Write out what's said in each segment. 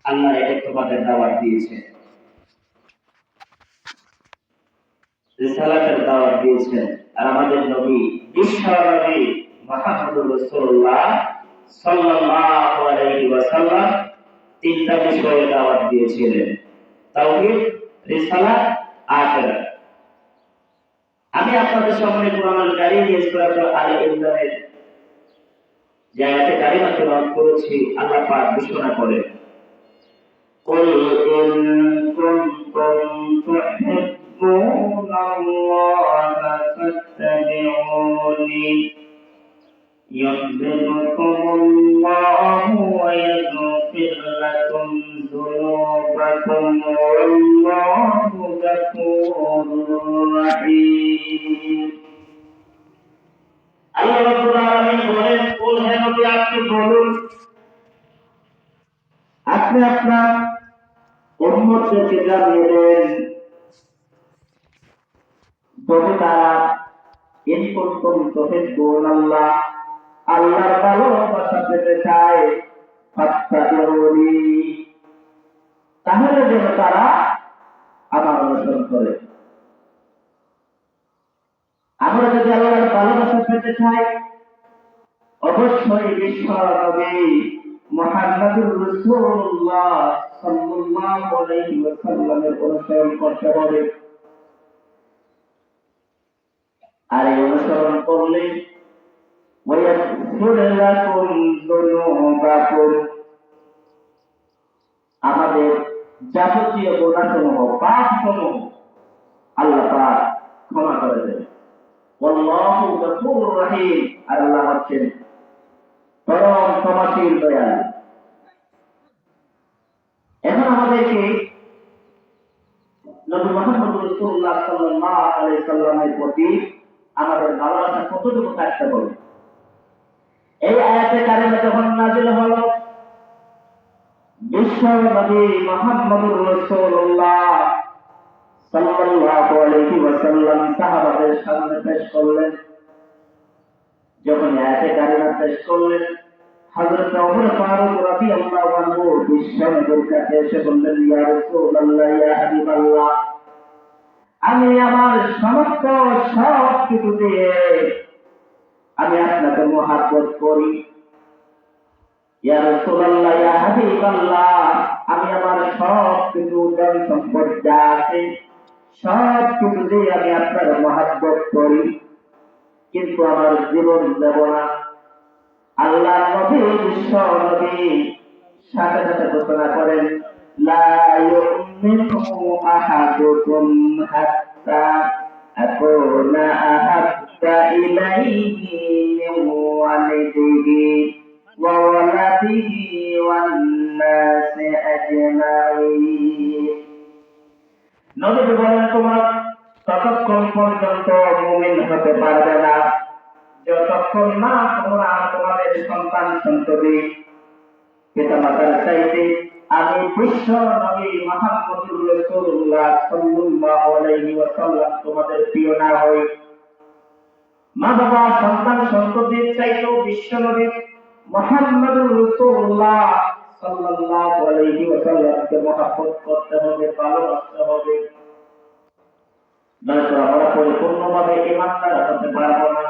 আল্লাহ একত্ববাদের দাওয়াত দিয়েছেন, রিসালাতের দাওয়াত দিয়েছেন। আর আমাদের নবী, বিশ্ব নবী মুহাম্মদুর রাসূলুল্লাহ সাল্লাল্লাহু আলাইহি ওয়াসাল্লাম তিনটা বিষয়ে দাওয়াত দিয়েছিলেন: তাওহীদ, রিসালাত, আখিরাত। আমি আপনাদের সামনে কোরআনুল কারীম সূরা আল ইমরানের যে আয়াতে কারিমা তেলাওয়াত করেছি, আল্লাহ পাক ঘোষণা করেন, قل إن كنتم تحبون الله فاتبعوني يحببكم الله ويغفر لكم ذنوبكم والله غفور رحيم। আল্লাহ রাব্বুল আলামিন বলেন, কুল হে নবী আপনি বলুন, আপনি আপনার উম্মতকে জানিয়ে দেন, যদি তারা ইন কুনতুম তুহিব্বুনাল্লাহ, আল্লাহর ভালোবাসা পেতে চায়, ফাত্তাবিউনি, তাহলে যেন তারা আমার অনুসরণ করে। আমরা যদি আল্লাহর ভালোবাসা পেতে চাই, অবশ্যই বিশ্ব নবী মুহাম্মদুর রাসূলুল্লাহ সাল্লাল্লাহু আলাইহি ওয়াসাল্লামের অনুসরণ করতে হবে। আর এই অনুসরণ করলে ওয়ায়াগফির লাকুম যুনুবাকুম, আমাদের যাবতীয় গুনাহসমূহ, পাপসমূহ আল্লাহ পাক ক্ষমা করে দেন। আল্লাহু গফুরুর রহিম, আর আল্লাহ হচ্ছেন পরম ক্ষমাশীল দয়ালু। এখন আমাদেরকে নবী মুহাম্মদ রাসূলুল্লাহ সাল্লাল্লাহু আলাইহি সাল্লামের প্রতি আমাদের ভালোবাসা কতটুকু থাকতে হবে। এই আয়াতে কারিমা যখন নাযিল হলো, বিশ্ব নবী মুহাম্মদ রাসূলুল্লাহ সাল্লাল্লাহু আলাইহি ওয়াসাল্লাম সাহাবাদের সামনে পেশ করলেন। যখন আয়াতে কারিমা পেশ করলেন, হযরত ওমর ফারুক রাদিয়াল্লাহু আনহু বিশ্ব নবীর কাছে এসে বললেন, ইয়া রাসূলুল্লাহ, ইয়া হাবিবাল্লাহ, আমি আমার সমস্ত সব কিছু দিয়ে আমি আপনাকে মহব্বত করি। ইয়া রাসূলুল্লাহ, ইয়া হাবিবাল্লাহ, আমি আমার সব কিছু ধন সম্পদ যা আছে সব কিছু দিয়ে আমি আপনার মহব্বত করি, কিন্তু আমার জীবন দেব না। আল্লাহ নবী, বিশ্ব নবী সাথে সাথে ঘোষণা করেন, লা ইউমিনু আহাদুকুম হাত্তা আকুনা আহাব্বা ইলাইহি মিন ওয়ালিদিহি ওয়া ওয়ালাদিহি ওয়ান নাসি আজমাইন। নবী বলেন, তোমরা ততক্ষণ পর্যন্ত মুমিন হতে পারবে না যতক্ষণ না তোমরা তোমাদের সন্তান সন্ততি পিতামাতার চাইতে আমি বিশ্ব নবী মুহাম্মদুর রাসূলুল্লাহ সাল্লাল্লাহু আলাইহি ওয়াসাল্লাম তোমাদের প্রিয় না হই। মা বাবা সন্তান সন্ততির চাইতেও বিশ্ব নবী মুহাম্মদুর রাসূলুল্লাহ সাল্লাল্লাহু আলাইহি ওয়াসাল্লামকে মহব্বত করতে হবে, ভালোবাসতে হবে। নয়তো আমরা পরিপূর্ণভাবে ঈমানদার হতে পারবো না।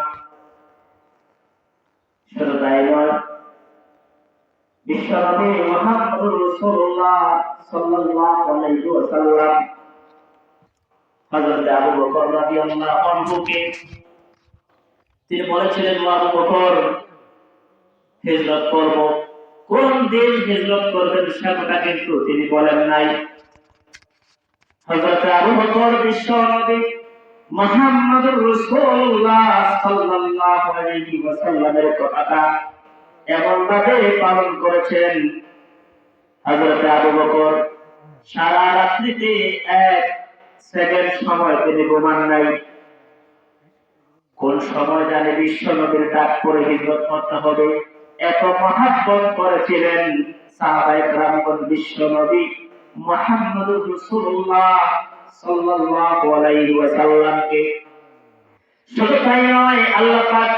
শুধু তাই নয়, বিশ্ব নবী মুহাম্মদুর রাসূলুল্লাহ সাল্লাল্লাহু আলাইহি ওয়াসাল্লাম হযরত আবু বকর রাদিয়াল্লাহু আনহুকে তিনি বলেছিলেন, আবু বকর, হিজরত করব। কোন দিন হিজরত করবেন সেটা কিন্তু তিনি বলেন নাই। হযরত আবু বকর বিশ্ব নবী মুহাম্মদুর রাসূলুল্লাহ সাল্লাল্লাহু আলাইহি ওয়াসাল্লামের কথাটা এমন ভাবে পালন করেছেন, হযরত আবু বকর সারা রাত্রিতে এক সেকেন্ড সময় তিনি ঘুমান নাই। কোন সময় জানে বিশ্ব নবীর ডাক পরে হিজরত করতে হবে এত মহব্বত করেছিলেন সাহাবায়ে কেরামগণ বিশ্ব নবী মুহাম্মদুর রাসূলুল্লাহ সাল্লাল্লাহু আলাইহি ওয়াসাল্লামকে। শুধু তাই নয়, আল্লাহ পাক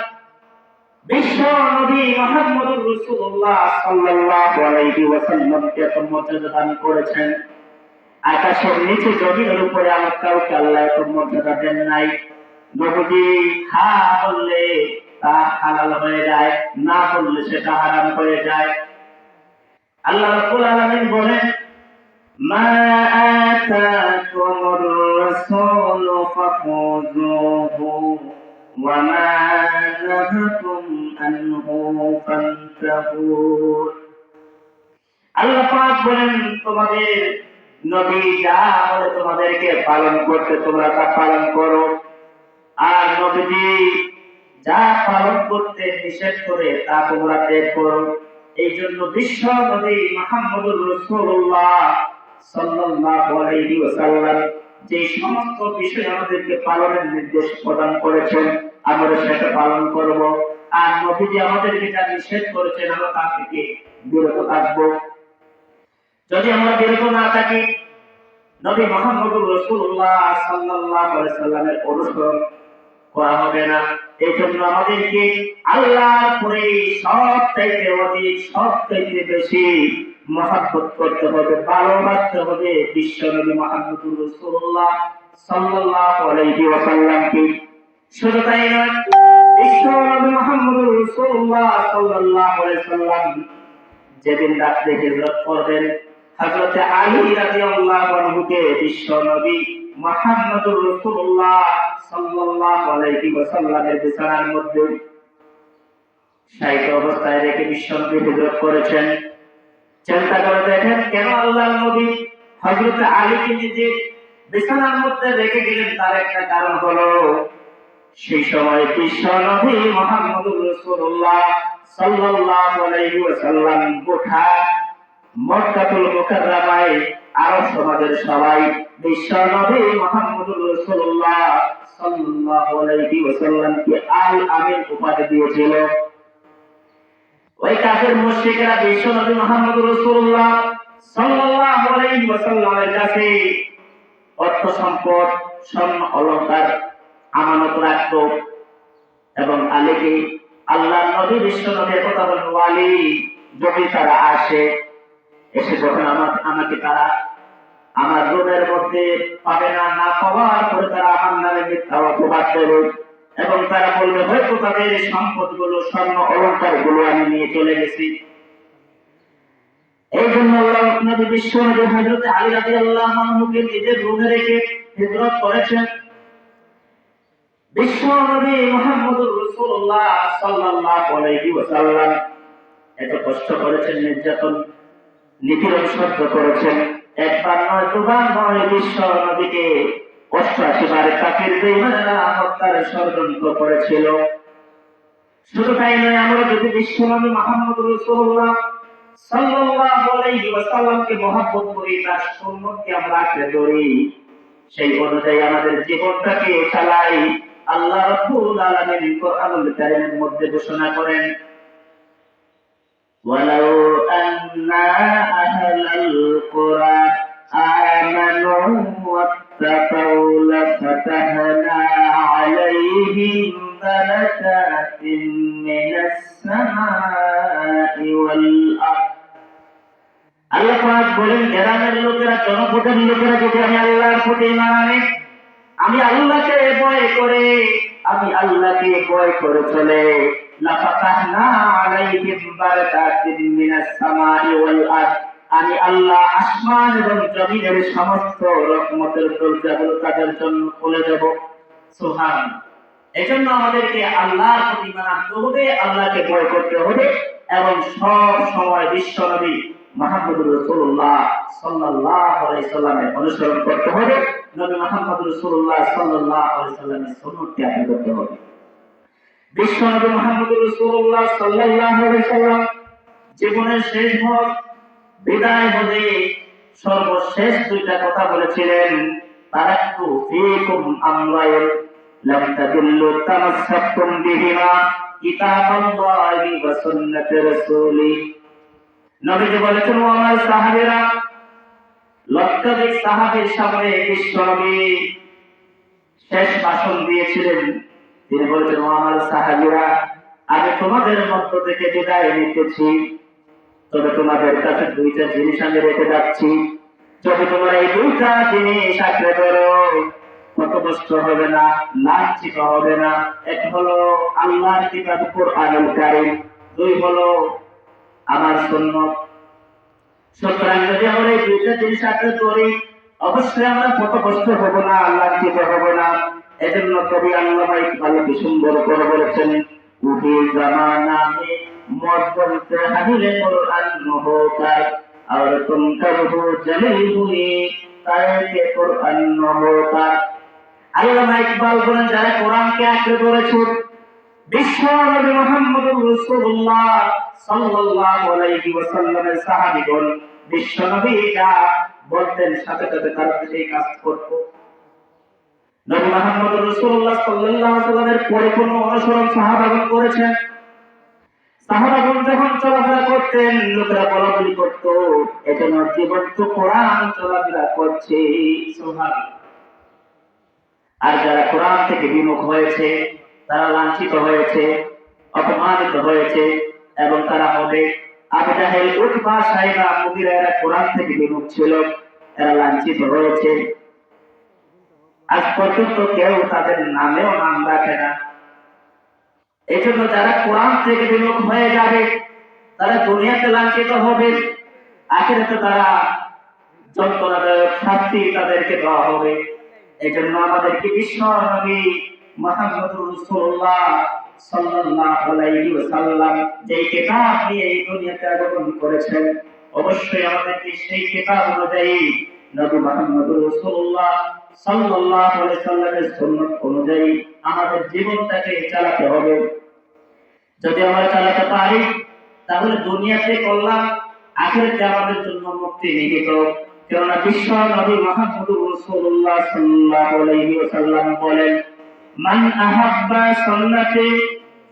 বিশ্ব নবী মুহাম্মদুর রাসূলুল্লাহ সাল্লাল্লাহু আলাইহি আলাইহি ওয়াসাল্লামকে এত মর্যাদা দান করেছেন। আকাশের নিচে জমিনের উপরে আমার কাউকে আল্লাহ এত মর্যাদা দেন নাই। নবীজি খা বললে তা হালাল হয়ে যায়, না বললে সেটা হারাম হয়ে যায়। আল্লাহ রাব্বুল আলামিন বলেন, মা আতাকুমুর রাসূলু ফাখুযুহু ওয়া মা নাহাকুম আনহু ফান্তাহু। আল্লাহ পাক বলেন, তোমাদের নবী যা বলে তোমাদেরকে পালন করতে তোমরা তা পালন করো, আর নবীজি যা পালন করতে নিষেধ করে তা তোমরা ত্যাগ করো। এই জন্য বিশ্ব নবী মুহাম্মদুর রাসূলুল্লাহ সাল্লাল্লাহু আলাইহি ওয়াসাল্লাম যে সমস্ত বিষয় আমাদেরকে পালনের নির্দেশ প্রদান করেছেন আমরা সেটা পালন করব, আর নবীজি আমাদেরকে যা নিষেধ করেছেন আমরা তা থেকে বিরত থাকবো। যদি আমরা বিরত না থাকি, নবী মুহাম্মদুর রাসূলুল্লাহ সাল্লাল্লাহু আলাইহি ওয়াসাল্লামের অনুসরণ করা হবে না। এই জন্য আমাদেরকে আল্লাহর পরে সবচাইতে অধিক, সবচাইতে বেশি মহব্বত করতে হবে, ভালোবাসতে হবে বিশ্ব নবী মুহাম্মদুর রাসূলুল্লাহ সাল্লাল্লাহু আলাইহি ওয়াসাল্লামকে। শুধু তাই নয়, বিশ্ব নবী মুহাম্মদুর রাসূলুল্লাহ সাল্লাল্লাহু আলাইহি ওয়াসাল্লাম যেদিন রাত্রে হিজরত করবেন, হযরত আলী রাদিয়াল্লাহু আনহুকে বিশ্ব নবী মুহাম্মদুর রাসূলুল্লাহ সাল্লাল্লাহু আলাইহি ওয়াসাল্লামের বিছানার মধ্যে শায়িত অবস্থায় রেখে বিশ্ব নবী হিজরত করেছেন। চিন্তা করে দেখেন, কেন আল্লাহর নবী হযরত আলীকে নিজে বিছানার মধ্যে রেখে গেলেন? তার একটা কারণ হলো, সেই সময় বিশ্ব নবী মুহাম্মদুর রাসূলুল্লাহ সাল্লাল্লাহু আলাইহি ওয়াসাল্লাম গোটা মক্কাতুল মুকাররমায় আরব সমাজের সবাই বিশ্ব নবী মুহাম্মদুর রাসূলুল্লাহ সাল্লাল্লাহু আলাইহি ওয়াসাল্লামকে আল আমিন উপাধি দিয়েছিল। ওই কাফের মুশরিকরা বিশ্ব নবী মুহাম্মদুর রাসূলুল্লাহ সাল্লাল্লাহু আলাইহি ওয়াসাল্লামের কাছে অর্থ সম্পদ, স্বর্ণ অলংকার আমানত রাখত এবং আলীকে আল্লাহর নবী বিশ্ব নবীর কথা বলেন, ওয়ালি যদি তারা আসে, এসে যখন আমাকে তারা আমার রুমের মধ্যে পাবে না, না পাওয়ার পরে তারা আমার নামে মিথ্যা অপবাদ দেবে এবং তারা বলবে হয়তো তাদের সম্পদ গুলো, স্বর্ণ অলংকার গুলো আমি নিয়ে চলে গেছি। এই জন্য আল্লাহ নবী বিশ্ব নবী হযরত আলী রাদিয়াল্লাহু আনহুকে নিজের রুমে রেখে হিজরত করেছেন। বিশ্ব নবী মুহাম্মদুর রাসূলুল্লাহ সাল্লাল্লাহু আলাইহি ওয়াসাল্লাম এত কষ্ট করেছেন, নির্যাতন নিপীড়ন সহ্য করেছেন। একবার নয়, দুবার নয়, বিশ্ব নবীকে ৮৮ বার কাফির বেঈমানেরা হত্যার ষড়যন্ত্র করেছিল। শুধু তাই নয়, আমরা যদি বিশ্ব নবী মুহাম্মদুর রাসূলুল্লাহ সাল্লাল্লাহু আলাইহি ওয়াসাল্লামকে মহব্বত করি, তার সুন্নতকে আমরা আঁকড়ে ধরি, সেই অনুযায়ী আমাদের জীবনটাকে চালাই, আল্লাহ রাব্বুল আলামিন কোরআনুল কারীমের মধ্যে ঘোষণা করেন, ওয়ালাউ আন্না আহলাল কুরা আমানু ওয়াত্তাকাউ লাফাতাহনা আলাইহিম বারাকাতিন মিনাস সামাই ওয়াল আরদ। আল্লাহ পাক বলেন, গ্রামের লোকেরা, জনপদের লোকেরা যদি আমি আল্লাহর প্রতি ঈমান আনে, আমি আল্লাহকে ভয় করে, আমি আল্লাহকে ভয় করে চলে, লাফাতাহনা আলাইহিম বারাকাতিন মিনাস সামাই ওয়াল আরদ, আমি আল্লাহ আসমান এবং জমিনের সমস্ত রহমতের দরজাগুলো তাদের জন্য খুলে দেব। সুবহানাল্লাহ। এজন্য আমাদেরকে আল্লাহর প্রতি ঈমান আনতে হবে, আল্লাহকে ভয় করতে হবে এবং সব সময় বিশ্ব নবী মুহাম্মদুর রাসূলুল্লাহ সাল্লাল্লাহু আলাইহি ওয়াসাল্লামের অনুসরণ করতে হবে। নবী মুহাম্মদুর রাসূলুল্লাহ সাল্লাল্লাহু আলাইহি ওয়াসাল্লামের সুন্নতকে আঁকড়ে ধরতে হবে। বিশ্ব নবী মুহাম্মদুর রাসূলুল্লাহ সাল্লাল্লাহু আলাইহি ওয়াসাল্লাম জীবনের শেষ ভাগ বিদায় হতে সর্বশেষ দুইটা কথা বলেছিলেন, তারাকতু ফীকুম আমরাইন লাম তাদিল্লু তামাসসাকতুম বিহিমা কিতাবাল্লাহি ওয়া সুন্নাতি রাসূলি। নবীজি বলেছেন, ও আমার সাহাবীরা, লক্ষাধিক সাহাবীর সামনে বিশ্ব নবী শেষ ভাষণ দিয়েছিলেন। তিনি বলেছেন, ও আমার সাহাবীরা, আমি তোমাদের মধ্য থেকে বিদায় নিতেছি, তবে তোমাদের কাছে দুইটা জিনিস আমি রেখে যাচ্ছি, যদি তোমরা এই দুইটা জিনিস আঁকড়ে ধরো পথভ্রষ্ট হবে না, লাঞ্ছিত হবে না। এক হলো আল্লাহর কিতাব কোরআনুল কারীম, দুই হলো আমার সুন্নাত। সুতরাং যদি আমরা এই দুইটা জিনিস আঁকড়ে ধরি অবশ্যই আমরা পথভ্রষ্ট হব না, লাঞ্ছিত হব না। এজন্য কবি আল্লামা ইকবাল কি সুন্দর করে বলেছেন, উহি জামানা মে मौत बोलते हजले कुरान होता और तुम कब जली हुई ताये कुरान होता। আল্লামা ইকবাল বলেন, যারা কোরআনকে আঁকড়ে ধরেছে, বিশ্ব নবী মুহাম্মদুর রাসূলুল্লাহ সাল্লাল্লাহু আলাইহি ওয়াসাল্লামের সাহাবীগণ বিশ্ব নবী যা বলতেন সাথে সাথে তারা সেই কাজ করত। নবী মুহাম্মদুর রাসূলুল্লাহ সাল্লাল্লাহু আলাইহি ওয়াসাল্লামের পরিপূর্ণ অনুসরণ সাহাবাগণ করেছেন। সাহাবাগণ যখন চলাফেরা করতেন লোকেরা বলাবলি করত, এজন্য জীবন্ত কোরআন চলাফেরা করছে, সুবহানাল্লাহ। আর যারা কোরআন থেকে বিমুখ হয়েছে তারা লাঞ্ছিত হয়েছে, অপমানিত হয়েছে, এবং তারা হবে আবু জাহেল, উতবা, সাইবা, মুগীরা, এরা কোরআন থেকে বিমুখ ছিল, এরা লাঞ্ছিত হয়েছে। আজ পর্যন্ত কেউ তাদের নামেও নাম রাখে না। এই জন্য যারা কোরআন থেকে বিমুখ হয়ে যাবে তারা দুনিয়াতে লাঞ্ছিত হবে, আখিরাতে তারা যন্ত্রণাদায়ক শাস্তি তাদেরকে দেওয়া হবে। এই জন্য আমাদেরকে বিশ্ব নবী মুহাম্মদুর রাসূলুল্লাহ সাল্লাল্লাহু আলাইহি ওয়াসাল্লাম যে কিতাব নিয়ে এই দুনিয়াতে আগমন করেছেন, অবশ্যই আমাদেরকে সেই কিতাব অনুযায়ী নবী মুহাম্মদুর রাসূলুল্লাহ সাল্লাল্লাহু আলাইহি ওয়াসাল্লামের সুন্নাত অনুযায়ী আমাদের জীবনটাকে চালাতে হবে। যদি আমরা চালাতে পারি তাহলে দুনিয়াতে কল্যাণ, আখিরাতে আমাদের জন্য মুক্তি নিহিত। কেননা বিশ্ব নবী মুহাম্মদুর রাসূলুল্লাহ সাল্লাল্লাহু আলাইহি ওয়াসাল্লাম বলেন, মান আহাব্বা সুন্নতি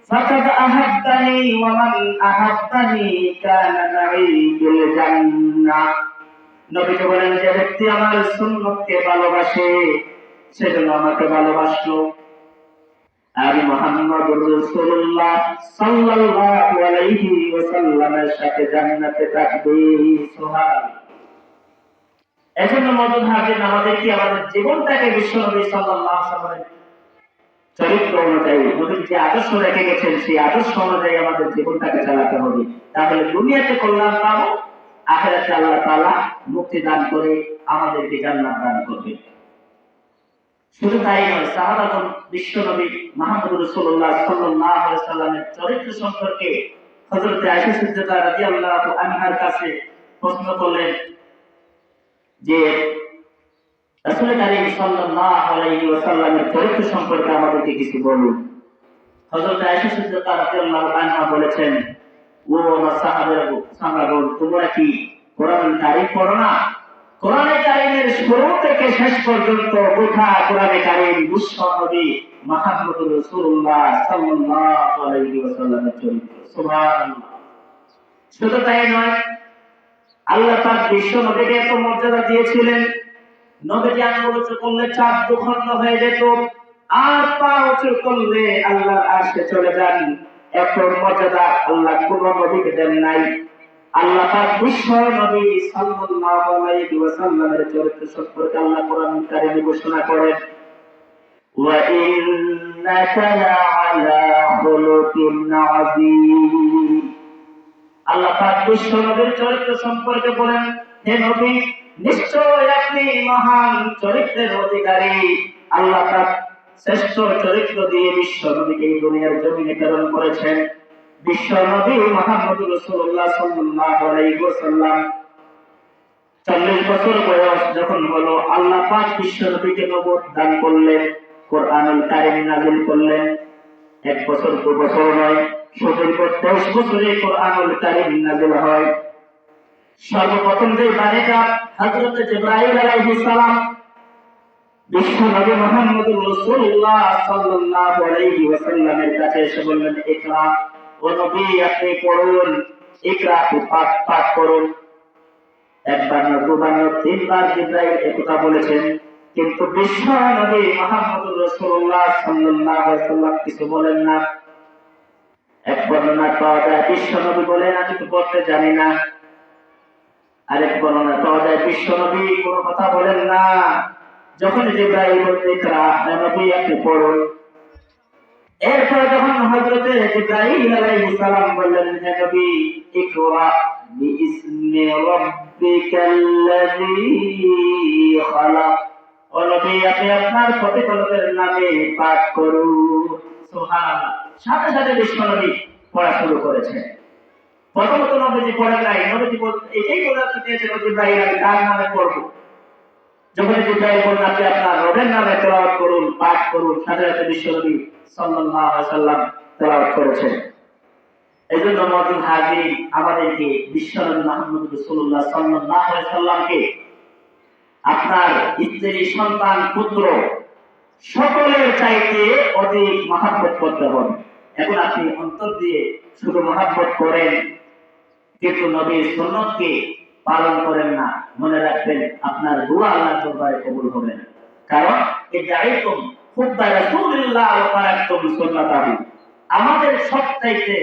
ফাকাদ আহাব্বানি ওয়া মান আহাব্বানি কানা মাই ফিল জান্নাহ। নবীজি বলেন, যে ব্যক্তি আমার সুন্নতকে ভালোবাসে সে যেন আমাকে ভালোবাসলো। আর মুহাম্মদুর রাসূলুল্লাহ সাল্লাল্লাহু আলাইহি ওয়াসাল্লামের সাথে জান্নাতে থাকবে, সুবহানাল্লাহ। এজন্য মওজুদ হাজির আমাদেরকে আমাদের জীবনটাকে বিশ্বনবী সাল্লাল্লাহু আলাইহি ওয়াসাল্লামের চরিত্র অনুযায়ী, নবীর যে আদর্শ রেখে গেছেন সেই আদর্শ অনুযায়ী আমাদের জীবনটাকে চালাতে হবে। তাহলে দুনিয়াতে কল্যাণ পাবো, আখিরাতে আল্লাহ তাআলা মুক্তি দান করে আমাদেরকে জান্নাত দান করবে। শুধু তাই নয়, সাহাবাগণ বিশ্বনবী মুহাম্মদুর রাসূলুল্লাহ সাল্লাল্লাহু আলাইহি ওয়াসাল্লামের চরিত্র সম্পর্কে হযরত আয়েশা সিদ্দিকা রাদিয়াল্লাহু আনহার কাছে প্রশ্ন করলেন যে রাসূল কারীম সাল্লাল্লাহু আলাইহি ওয়াসাল্লামের চরিত্র সম্পর্কে আমাদেরকে কিছু বলুন। হযরত আয়েশা সিদ্দিকা রাদিয়াল্লাহু আনহা বলেছেন, ও আমার সাহাবাগণ, তোমরা কি কোরআনুল কারীম পড়ো না? কোরআনে কারীমের শুরু থেকে শেষ পর্যন্ত গোটা কোরআনে কারীম বিশ্বনবী মুহাম্মদুর রাসূলুল্লাহ সাল্লাল্লাহু আলাইহি ওয়াসাল্লামের চরিত্র, সুবহানাল্লাহ। শুধু তাই নয়, আল্লাহ পাক বিশ্বনবীকে এত মর্যাদা দিয়েছিলেন, নবীজি আঙ্গুল উঁচু করলে চাঁদ দুখণ্ড হয়ে যেত, আর পা উঁচু করলে আল্লাহর আরশে চলে যান। এত মর্যাদা আল্লাহ কোন নবীকে দেন নাই। আল্লাহ পাক বিশ্ব নবী সাল্লাল্লাহু আলাইহি ওয়াসাল্লামের চরিত্র সম্পর্কে আল্লাহ কোরআন কারীমে ঘোষণা করেন, ওয়া ইন্নাকা লাআলা খুলুকিন আযীম। আল্লাহ পাক বিশ্ব নবীর চরিত্র সম্পর্কে বলেন, হে নবী, নিশ্চয় আপনি মহান চরিত্রের অধিকারী। আল্লাহ পাক শ্রেষ্ঠ চরিত্র দিয়ে বিশ্ব নবীকে এই দুনিয়ার জমিনে প্রেরণ করেছেন। বিশ্ব নবী মুহাম্মদুর রাসূলুল্লাহ সাল্লাল্লাহু আলাইহি ওয়াসাল্লাম 40 বছর বয়স যখন হলো, আল্লাহ পাক বিশ্ব নবীকে নবুয়ত দান করলেন, কোরআনুল কারীম নাযিল করলেন। 1 বছর 2 বছর নয়, সর্বোচ্চ 23 বছরে কোরআনুল কারীম নাযিল হয়। সর্বপ্রথম যে বাণীটা হযরত জিবরাইল আলাইহিস সালাম বিশ্ব নবী মুহাম্মদুর রাসূলুল্লাহ সাল্লাল্লাহু আলাইহি ওয়াসাল্লামের কাছে এসে বললেন, ইকরা, ও নবী আপনি পড়ুন, ইকরা, পাঠ করুন। একবার না, দুবার না, 3 বার জিবরাইল একথা বলেছেন, কিন্তু বিশ্ব নবী মুহাম্মদুর রাসূলুল্লাহ সাল্লাল্লাহু আলাইহি ওয়াসাল্লাম কিছু বলেন না। এক বর্ণনা পাওয়া যায় বিশ্ব নবী বলেন আমি তো পড়তে জানি না। আরেক বর্ণনা পাওয়া যায় বিশ্ব নবী কোনো কথা বলেন না, যখন জিবরাইল বলতে ইকরা নবী আপনি পড়ুন। এরপর যখন হযরতে জিবরাইল আলাইহিস সালাম বললেন হে নবী ইকরা বিইসমি রাব্বিকাল্লাযী খালাক, ও নবী আপনি আপনার প্রতিপালকের নামে পাঠ করুন। সুবহানাল্লাহ। সাথে সাথে বিশ্ব নবী পড়া শুরু করেছেন। প্রথমত নবীজি পড়েন নাই, নবীজি এটাই বোঝাতে চেয়েছেন জিবরাইল আমি কার নামে পড়বো। যখন জিবরাইল বললেন আপনি আপনার রবের নামে তেলাওয়াত করুন, পাঠ করুন, সাথে সাথে বিশ্বনবী সাল্লাল্লাহু আলাইহি ওয়াসাল্লাম তেলাওয়াত করেছেন। এজন্য মুআজ্জিন হাজিরিন আমাদেরকে বিশ্বনবী মুহাম্মদ রাসূলুল্লাহ সাল্লাল্লাহু আলাইহি ওয়াসাল্লামকে আপনার স্ত্রী, সন্তান, পুত্র সকলের চাইতে অধিক মহব্বত করতে হবে। এখন আপনি অন্তর দিয়ে শুধু মহব্বত করেন কিন্তু নবীর সুন্নতকে পালন করেন না, মনে রাখবেন আপনার দোয়া আল্লাহর দরবারে কবুল হবে না। কারণ ইদাইতুম হুব্বা রাসূলিল্লাহ ওয়া তারাকতুম সুন্নাতাহু, আমাদের সবচাইতে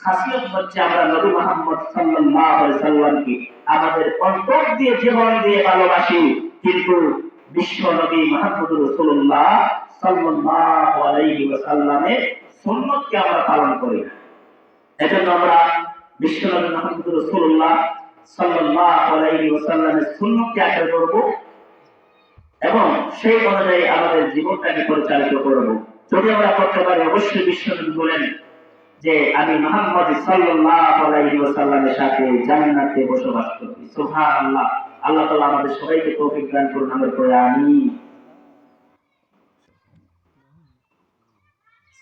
খাসিয়ত হচ্ছে আমরা নবী মুহাম্মদ সাল্লাল্লাহু আলাইহি সাল্লামকে আমাদের অন্তর দিয়ে জীবন দিয়ে ভালোবাসি, কিন্তু বিশ্ব নবী মুহাম্মদ রাসূলুল্লাহ সাল্লাল্লাহু আলাইহি ওয়াসাল্লামের সুন্নতকে আমরা পালন করি না। এজন্য আমরা বিশ্বনবী মুহাম্মদ রাসূলুল্লাহ সাল্লাল্লাহু আলাইহি ওয়াসাল্লামের সুন্নতকে আঁকড়ে ধরব এবং সেই অনুযায়ী আমাদের জীবনটাকে পরিচালিত করব। যদি আমরা করতে পারি অবশ্যই বিশ্বনবী বলেন যে আমি মুহাম্মদ সাল্লাল্লাহু আলাইহি ওয়াসাল্লামের সাথে জান্নাতে বসবাস করব। সুবহানাল্লাহ। আল্লাহ তাআলা আমাদের সবাইকে তৌফিক দান করুন, আমরা পড়ি আমিন।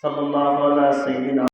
সাল্লাল্লাহু আলা সাইয়্যিদিনা